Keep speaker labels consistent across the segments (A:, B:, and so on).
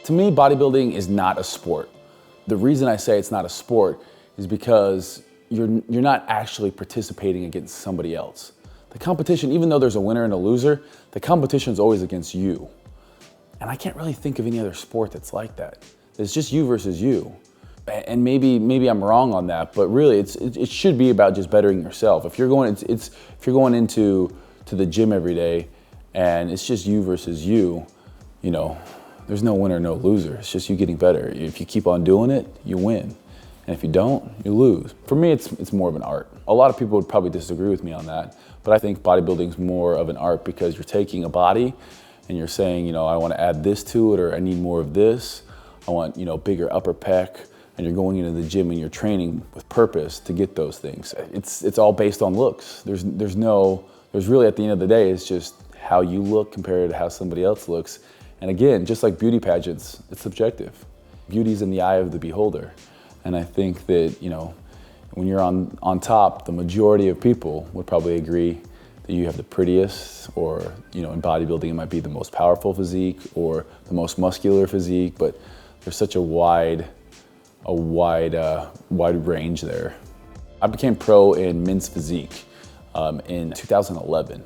A: To me, bodybuilding is not a sport. The reason I say it's not a sport is because you're not actually participating against somebody else. The competition, even though there's a winner and a loser, the competition is always against you. And I can't really think of any other sport that's like that. It's just you versus you. And maybe I'm wrong on that, but really it should be about just bettering yourself. If you're going into the gym every day and it's just you versus you, there's no winner, no loser. It's just you getting better. If you keep on doing it, you win. And if you don't, you lose. For me, it's more of an art. A lot of people would probably disagree with me on that, but I think bodybuilding is more of an art because you're taking a body and you're saying, I want to add this to it, or I need more of this. I want, bigger upper pec. And you're going into the gym and you're training with purpose to get those things. It's all based on looks. There's really, at the end of the day, it's just how you look compared to how somebody else looks. And again, just like beauty pageants, it's subjective. Beauty's in the eye of the beholder. And I think that, when you're on top, the majority of people would probably agree that you have the prettiest, or, in bodybuilding, it might be the most powerful physique or the most muscular physique, but there's such a wide range there. I became pro in men's physique in 2011.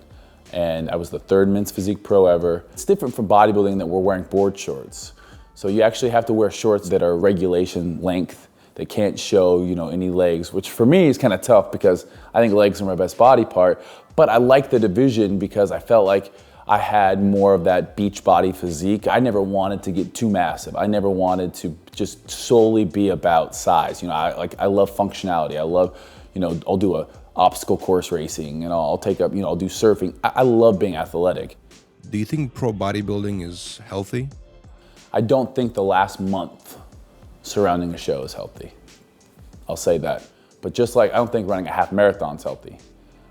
A: And I was the third men's physique pro ever. It's different from bodybuilding that we're wearing board shorts. So you actually have to wear shorts that are regulation length. They can't show, any legs, which for me is kind of tough because I think legs are my best body part. But I like the division because I felt like I had more of that beach body physique. I never wanted to get too massive. I never wanted to just solely be about size. I love functionality. I love, I'll do a obstacle course racing, and I'll take up, I'll do surfing. I love being athletic.
B: Do you think pro bodybuilding is healthy?
A: I don't think the last month surrounding a show is healthy. I'll say that. But just like I don't think running a half marathon is healthy.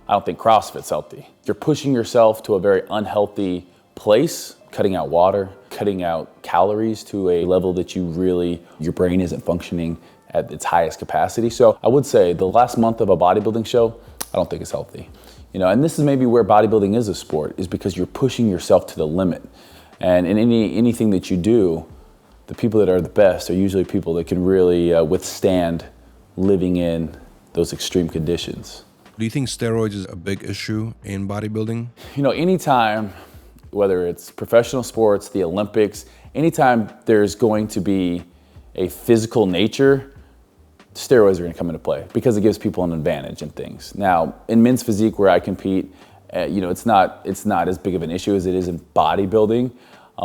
A: I don't think CrossFit's healthy. You're pushing yourself to a very unhealthy place, cutting out water, cutting out calories to a level that your brain isn't functioning at its highest capacity. So I would say the last month of a bodybuilding show, I don't think it's healthy. And this is maybe where bodybuilding is a sport, is because you're pushing yourself to the limit. And in anything that you do, the people that are the best are usually people that can really withstand living in those extreme conditions.
B: Do you think steroids is a big issue in bodybuilding?
A: Anytime, whether it's professional sports, the Olympics, anytime there's going to be a physical nature, steroids are going to come into play because it gives people an advantage in things. Now, in men's physique where I compete, it's not as big of an issue as it is in bodybuilding,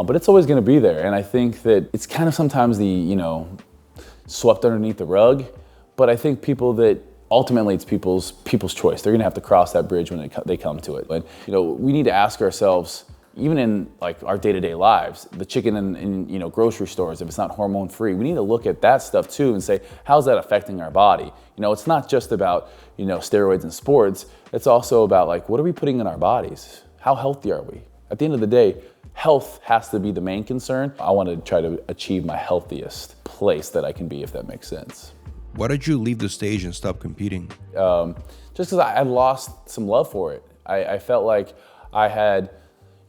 A: but it's always going to be there. And I think that it's kind of sometimes swept underneath the rug, but I think ultimately it's people's choice. They're going to have to cross that bridge when they come to it. But we need to ask ourselves, even in like our day-to-day lives, the chicken in grocery stores, if it's not hormone free, we need to look at that stuff too and say, how's that affecting our body? It's not just about steroids and sports. It's also about like, what are we putting in our bodies? How healthy are we? At the end of the day, health has to be the main concern. I want to try to achieve my healthiest place that I can be, if that makes sense.
B: Why did you leave the stage and stop competing?
A: Just because I lost some love for it. I felt like I had,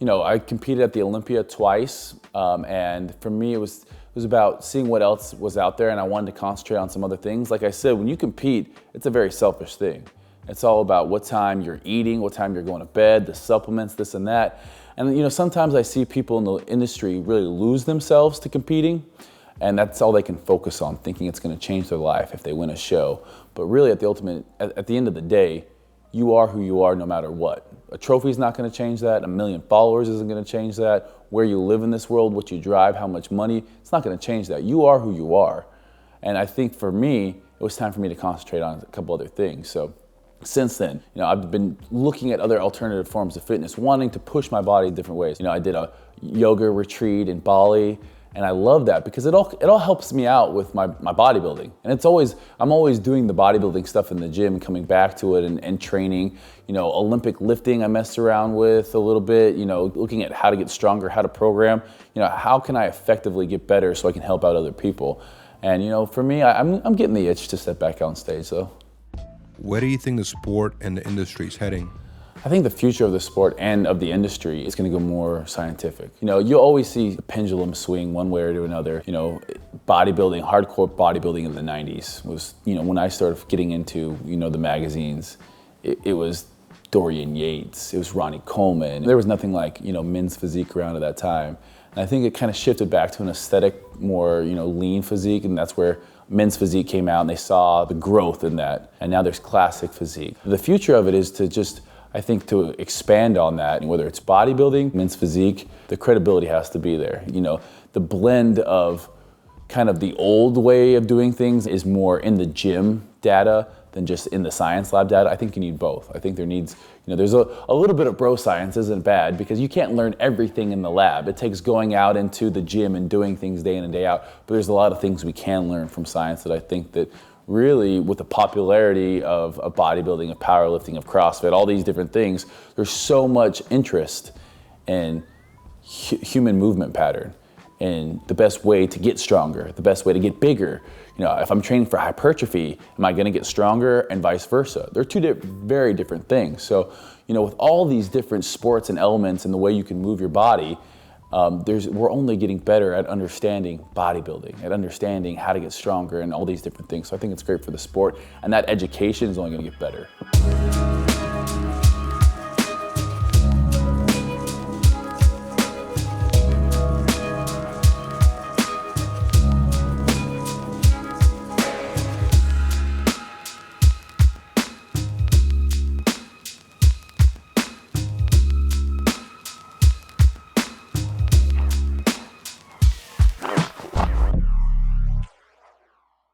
A: I competed at the Olympia twice, and for me it was about seeing what else was out there, and I wanted to concentrate on some other things. Like I said, when you compete, it's a very selfish thing. It's all about what time you're eating, what time you're going to bed, the supplements, this and that. And sometimes I see people in the industry really lose themselves to competing, and that's all they can focus on, thinking it's going to change their life if they win a show. But really, at the end of the day, you are who you are no matter what. A trophy's not going to change that. 1 million followers isn't going to change that. Where you live in this world, what you drive, how much money, it's not going to change that. You are who you are. And I think for me, it was time for me to concentrate on a couple other things. So since then, I've been looking at other alternative forms of fitness, wanting to push my body in different ways. I did a yoga retreat in Bali, and I love that because it all helps me out with my bodybuilding. And I'm always doing the bodybuilding stuff in the gym, coming back to it and training. Olympic lifting I messed around with a little bit, looking at how to get stronger, how to program, how can I effectively get better so I can help out other people. And for me, I'm getting the itch to step back on stage though.
B: Where do you think the sport and the industry is heading?
A: I think the future of the sport and of the industry is going to go more scientific. You know, you'll always see the pendulum swing one way or to another. You know, bodybuilding, hardcore bodybuilding in the 90s was, you know, when I started getting into, you know, the magazines, it was Dorian Yates, it was Ronnie Coleman. There was nothing like, you know, men's physique around at that time. And I think it kind of shifted back to an aesthetic, more, you know, lean physique, and that's where men's physique came out and they saw the growth in that. And now there's classic physique. The future of it is to just, I think, to expand on that, whether it's bodybuilding, men's physique, the credibility has to be there. You know, the blend of kind of the old way of doing things is more in the gym data than just in the science lab data. I think you need both. I think there needs, you know, there's a little bit of bro science isn't bad because you can't learn everything in the lab. It takes going out into the gym and doing things day in and day out, but there's a lot of things we can learn from science that I think that really, with the popularity of bodybuilding, of powerlifting, of CrossFit, all these different things, there's so much interest in human movement pattern and the best way to get stronger, the best way to get bigger. You know, if I'm training for hypertrophy, am I gonna get stronger and vice versa? They're two very different things. So, you know, with all these different sports and elements and the way you can move your body, we're only getting better at understanding bodybuilding, at understanding how to get stronger and all these different things. So I think it's great for the sport, and that education is only gonna get better.